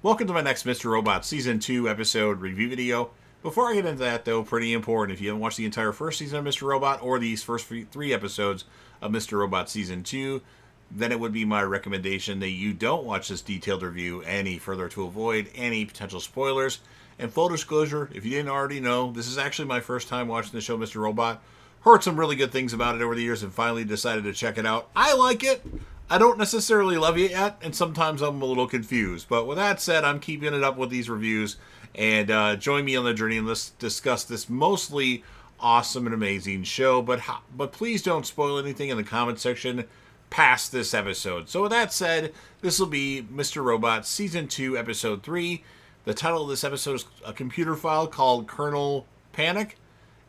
Welcome to my next Mr. Robot Season 2 episode review video. Before I get into that, though, pretty important, if you haven't watched the entire first season of Mr. Robot or these first three episodes of Mr. Robot Season 2, then it would be my recommendation that you don't watch this detailed review any further to avoid any potential spoilers. And full disclosure, if you didn't already know, this is actually my first time watching the show Mr. Robot. Heard some really good things about it over the years and finally decided to check it out. I like it. I don't necessarily love it yet, and sometimes I'm a little confused. But with that said, I'm keeping it up with these reviews. And join me on the journey and let's discuss this mostly awesome and amazing show. But please don't spoil anything in the comment section past this episode. So with that said, this will be Mr. Robot Season 2, Episode 3. The title of this episode is a computer file called Kernel Panic.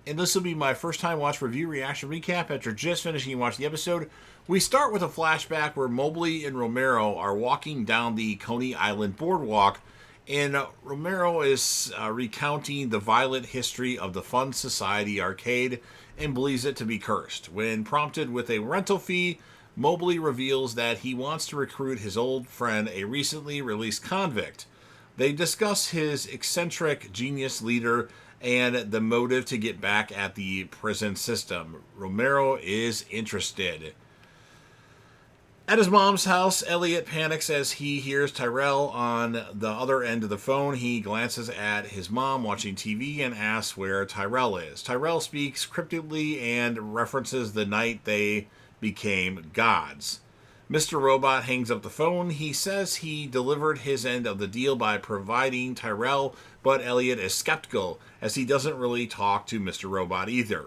And this will be my first time watch review reaction recap after just finishing watching the episode. We start with a flashback where Mobley and Romero are walking down the Coney Island boardwalk, and Romero is recounting the violent history of the Fun Society arcade and believes it to be cursed. When prompted with a rental fee, Mobley reveals that he wants to recruit his old friend, a recently released convict. They discuss his eccentric genius leader and the motive to get back at the prison system. Romero is interested. At his mom's house, Elliot panics as he hears Tyrell on the other end of the phone. He glances at his mom watching TV and asks where Tyrell is. Tyrell speaks cryptically and references the night they became gods. Mr. Robot hangs up the phone. He says he delivered his end of the deal by providing Tyrell, but Elliot is skeptical as he doesn't really talk to Mr. Robot either.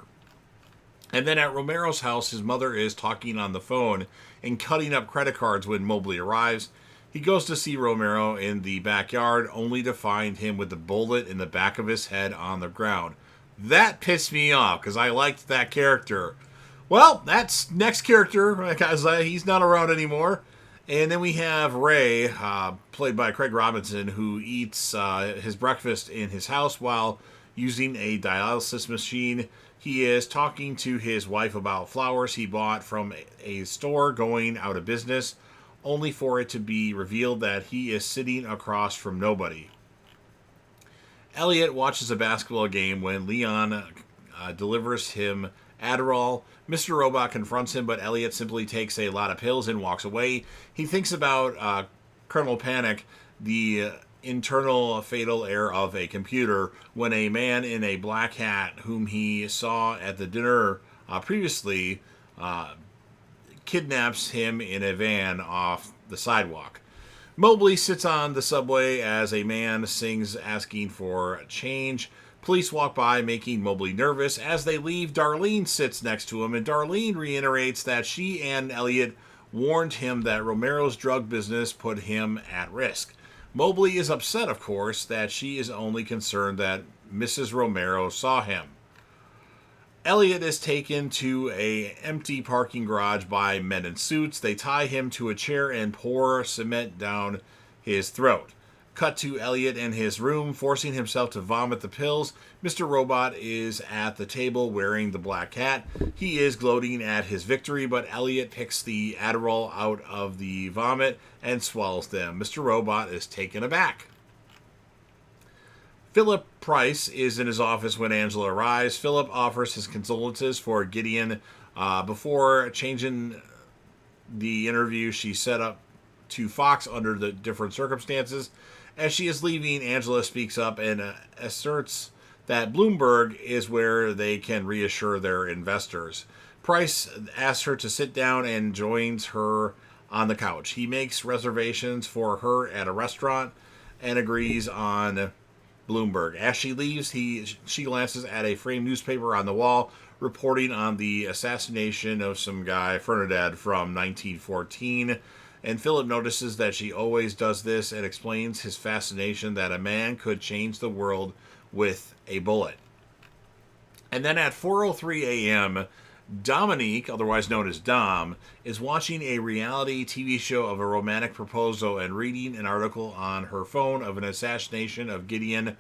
And then at Romero's house, his mother is talking on the phone and cutting up credit cards when Mobley arrives. He goes to see Romero in the backyard, only to find him with a bullet in the back of his head on the ground. That pissed me off, because I liked that character. Well, that's next character, because he's not around anymore. And then we have Ray, played by Craig Robinson, who eats his breakfast in his house while using a dialysis machine. He is talking to his wife about flowers he bought from a store going out of business, only for it to be revealed that he is sitting across from nobody. Elliot watches a basketball game when Leon delivers him Adderall. Mr. Robot confronts him, but Elliot simply takes a lot of pills and walks away. He thinks about Kernel Panic, the internal fatal error of a computer, when a man in a black hat whom he saw at the dinner previously kidnaps him in a van off the sidewalk. Mobley sits on the subway as a man sings asking for change. Police walk by, making Mobley nervous. As they leave, Darlene sits next to him, and Darlene reiterates that she and Elliot warned him that Romero's drug business put him at risk. Mobley is upset, of course, that she is only concerned that Mrs. Romero saw him. Elliot is taken to an empty parking garage by men in suits. They tie him to a chair and pour cement down his throat. Cut to Elliot in his room, forcing himself to vomit the pills. Mr. Robot is at the table wearing the black hat. He is gloating at his victory, but Elliot picks the Adderall out of the vomit and swallows them. Mr. Robot is taken aback. Philip Price is in his office when Angela arrives. Philip offers his condolences for Gideon. Before changing the interview she set up to Fox under the different circumstances. As she is leaving, Angela speaks up and asserts that Bloomberg is where they can reassure their investors. Price asks her to sit down and joins her on the couch. He makes reservations for her at a restaurant and agrees on Bloomberg. As she leaves, she glances at a framed newspaper on the wall reporting on the assassination of some guy, Fernandez, from 1914. And Philip notices that she always does this and explains his fascination that a man could change the world with a bullet. And then at 4:03 a.m., Dominique, otherwise known as Dom, is watching a reality TV show of a romantic proposal and reading an article on her phone of an assassination of Gideon.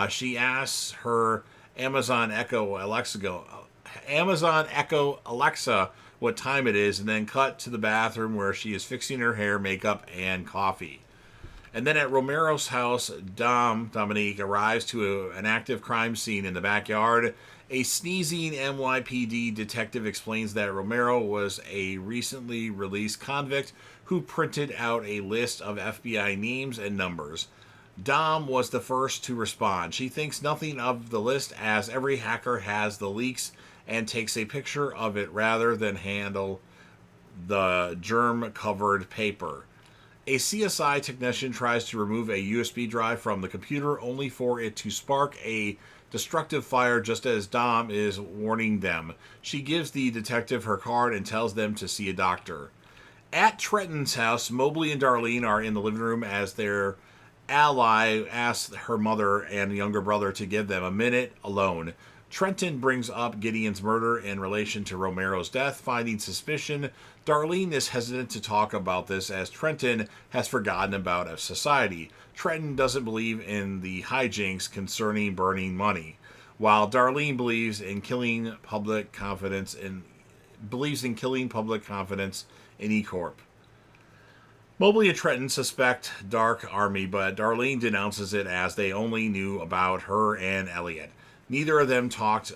She asks her Amazon Echo Alexa what time it is, and then cut to the bathroom where she is fixing her hair, makeup, and coffee. And then at Romero's house, Dominique, arrives to an active crime scene in the backyard. A sneezing NYPD detective explains that Romero was a recently released convict who printed out a list of FBI names and numbers. Dom was the first to respond. She thinks nothing of the list as every hacker has the leaks and takes a picture of it rather than handle the germ-covered paper. A CSI technician tries to remove a USB drive from the computer only for it to spark a destructive fire just as Dom is warning them. She gives the detective her card and tells them to see a doctor. At Trenton's house, Mobley and Darlene are in the living room as their ally asks her mother and younger brother to give them a minute alone. Trenton brings up Gideon's murder in relation to Romero's death, finding suspicion. Darlene is hesitant to talk about this as Trenton has forgotten about a society. Trenton doesn't believe in the hijinks concerning burning money, while Darlene believes in killing public confidence in E-Corp. Mobley and Trenton suspect Dark Army, but Darlene denounces it as they only knew about her and Elliot. Neither of them talked,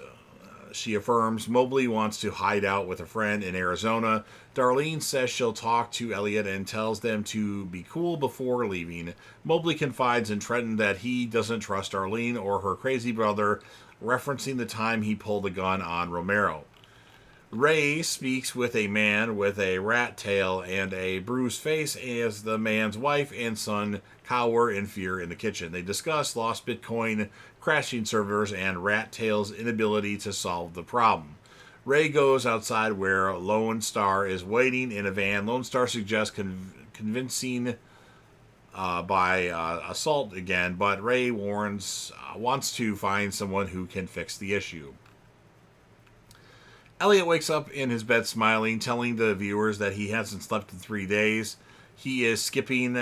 she affirms. Mobley wants to hide out with a friend in Arizona. Darlene says she'll talk to Elliot and tells them to be cool before leaving. Mobley confides in Trenton that he doesn't trust Darlene or her crazy brother, referencing the time he pulled a gun on Romero. Ray speaks with a man with a rat tail and a bruised face as the man's wife and son cower in fear in the kitchen. They discuss lost Bitcoin, crashing servers, and Rat Tail's inability to solve the problem. Ray goes outside where Lone Star is waiting in a van. Lone Star suggests convincing by assault again, but Ray wants to find someone who can fix the issue. Elliot wakes up in his bed smiling, telling the viewers that he hasn't slept in 3 days. He is skipping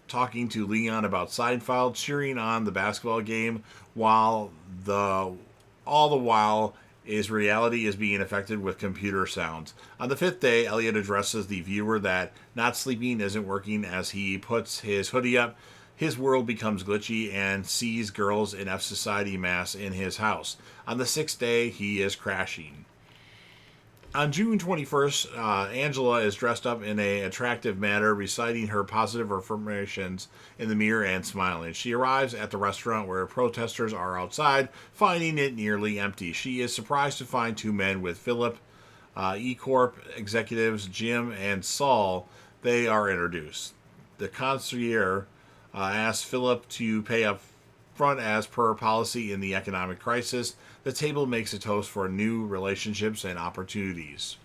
talking to Leon about Seinfeld, cheering on the basketball game, while all the while his reality is being affected with computer sounds. On the 5th day, Elliot addresses the viewer that not sleeping isn't working as he puts his hoodie up. His world becomes glitchy and sees girls in F Society masks in his house. On the 6th day, he is crashing. On June 21st, Angela is dressed up in an attractive manner, reciting her positive affirmations in the mirror and smiling. She arrives at the restaurant where protesters are outside, finding it nearly empty. She is surprised to find two men with Philip, E-Corp executives Jim and Saul. They are introduced. The concierge asks Philip to pay up front as per policy in the economic crisis. The table makes a toast for new relationships and opportunities.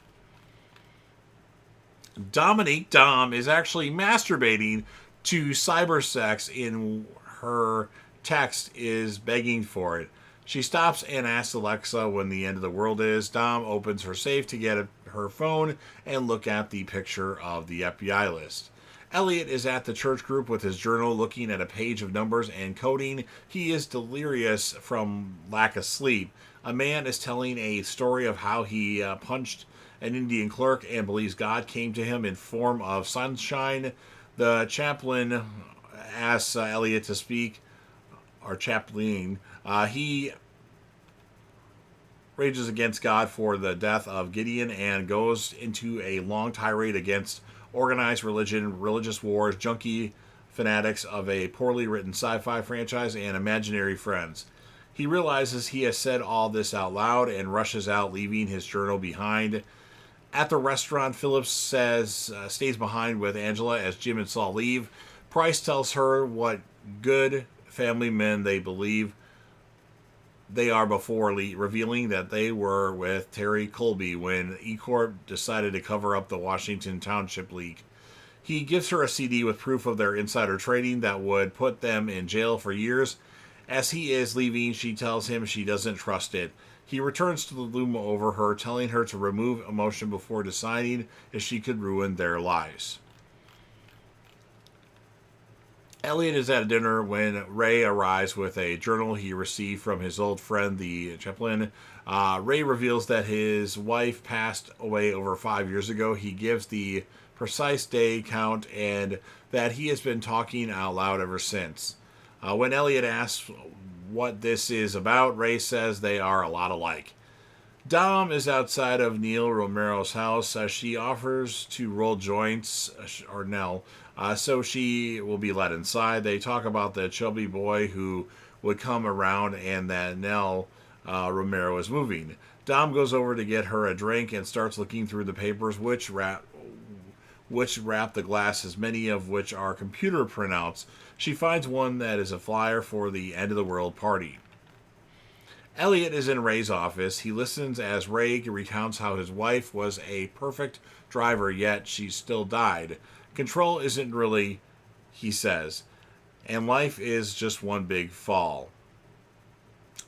Dominique Dom is actually masturbating to cybersex in her text is begging for it. She stops and asks Alexa when the end of the world is. Dom opens her safe to get her phone and look at the picture of the FBI list. Elliot is at the church group with his journal looking at a page of numbers and coding. He is delirious from lack of sleep. A man is telling a story of how he punched an Indian clerk and believes God came to him in form of sunshine. The chaplain asks Elliot to speak, or chaplain. He rages against God for the death of Gideon and goes into a long tirade against organized religion, religious wars, junkie fanatics of a poorly written sci-fi franchise, and imaginary friends. He realizes he has said all this out loud and rushes out, leaving his journal behind. At the restaurant, Phillips stays behind with Angela as Jim and Saul leave. Price tells her what good family men they believe they are before revealing that they were with Terry Colby when E-Corp decided to cover up the Washington Township leak. He gives her a CD with proof of their insider trading that would put them in jail for years. As he is leaving, she tells him she doesn't trust it. He returns to loom over her, telling her to remove emotion before deciding if she could ruin their lives. Elliot is at dinner when Ray arrives with a journal he received from his old friend, the chaplain. Ray reveals that his wife passed away over 5 years ago. He gives the precise day count, and that he has been talking out loud ever since. When Elliot asks what this is about, Ray says they are a lot alike. Dom is outside of Neil Romero's house. She offers to roll joints, or Nell, so she will be let inside. They talk about the chubby boy who would come around and that Nell Romero is moving. Dom goes over to get her a drink and starts looking through the papers, which wrap the glasses, many of which are computer printouts. She finds one that is a flyer for the end of the world party. Elliot is in Ray's office. He listens as Ray recounts how his wife was a perfect driver, yet she still died. Control isn't really, he says, and life is just one big fall.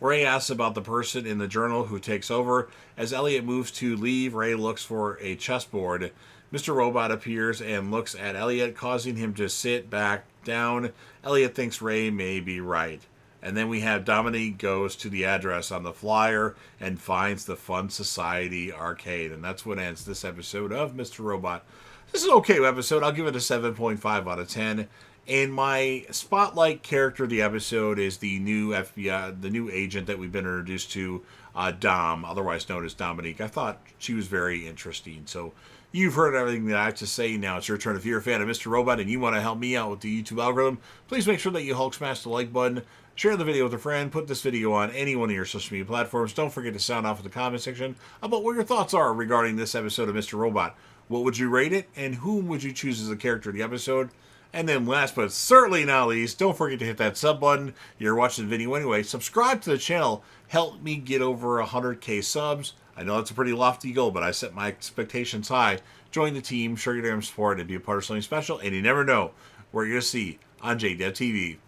Ray asks about the person in the journal who takes over. As Elliot moves to leave, Ray looks for a chessboard. Mr. Robot appears and looks at Elliot, causing him to sit back down. Elliot thinks Ray may be right. And then we have Dominique goes to the address on the flyer and finds the Fun Society arcade. And that's what ends this episode of Mr. Robot. This is an okay episode. I'll give it a 7.5 out of 10. And my spotlight character of the episode is the new FBI, the new agent that we've been introduced to, Dom, otherwise known as Dominique. I thought she was very interesting. So you've heard everything that I have to say. Now it's your turn. If you're a fan of Mr. Robot and you want to help me out with the YouTube algorithm, please make sure that you Hulk smash the like button. Share the video with a friend. Put this video on any one of your social media platforms. Don't forget to sound off in the comment section about what your thoughts are regarding this episode of Mr. Robot. What would you rate it, and whom would you choose as a character of the episode? And then last but certainly not least, don't forget to hit that sub button. You're watching the video anyway. Subscribe to the channel. Help me get over 100k subs. I know it's a pretty lofty goal, but I set my expectations high. Join the team, show your damn support, and be a part of something special. And you never know where you're going to see on JDevTV.